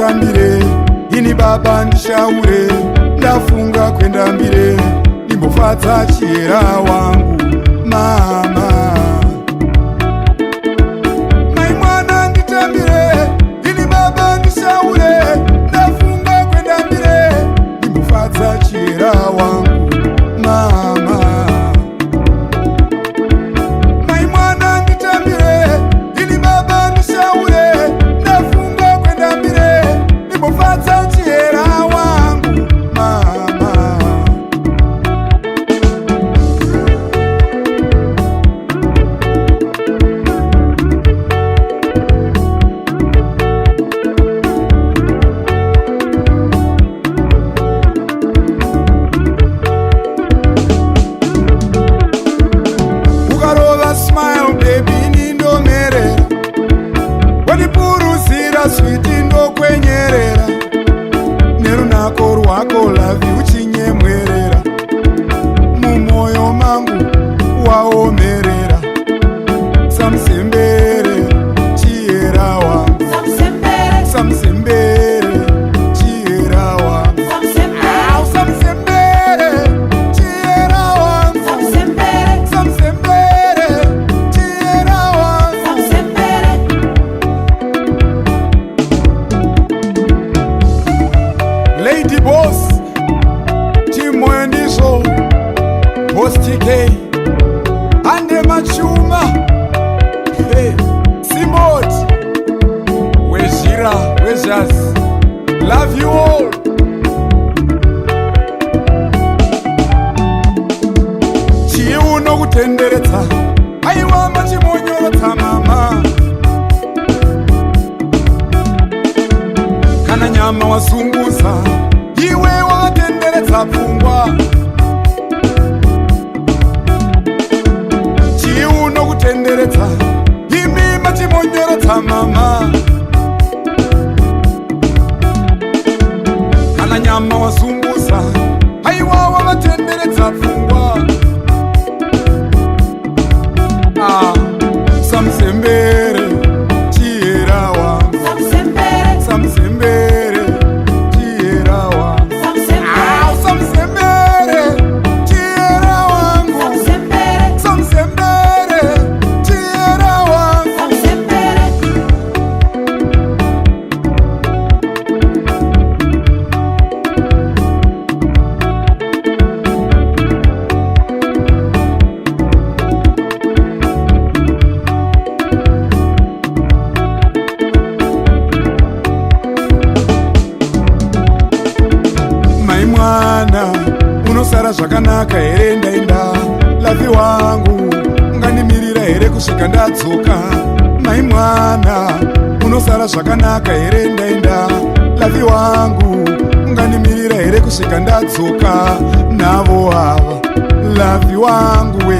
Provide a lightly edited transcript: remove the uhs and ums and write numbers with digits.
kwenda mbire, ini baba ndishaure, ndafunga kwenda mbire, ndimbofadza chiera wangu mama. Mai mwana nditambire, ini baba ndishaure, ndafunga kwenda mbire, ndimbofadza chiera wangu mama. Mai mwana nditambire, ini baba ndishaure, ndafunga kwenda mbire, ndimbofadza chiera wangu mama. Smile baby nindomerera, wanipuruzira switi ndokwenyerera, nerunako rwako lavi uchinyemwerera, mumoyo mangu waomerera, samsembere chiera wangu, samsembere chiera wangu, samsembere chiera wangu, samsembere. Lady Boss, Timoyo Ndiso, Boss TK, Ande Machuma, hey, Simot, Wejira, Wejas, love you all. Chiuno kutenderetsa, aiwa machimonyolotsa mama. Kana nyama wasunguza, iwe watenderetsa pfungwa. Chiuno kutenderetsa, imi machimonyorotsa mama. Kana nyama wasunguza, aiwa watenderetsa pfungwa. Samsembere chiera wangu, samsembere chiera wangu, samsembere chiera wangu, samsembere chiera wangu. Mai mwana unosara zvakanaka here ndaenda, lavi wangu ungandimirira here kusvika ndadzoka. Mai mwana unosara zvakanaka here ndaenda, lavi wangu ungandimirira here kusvika ndadzoka. Navo ava lavi wangu we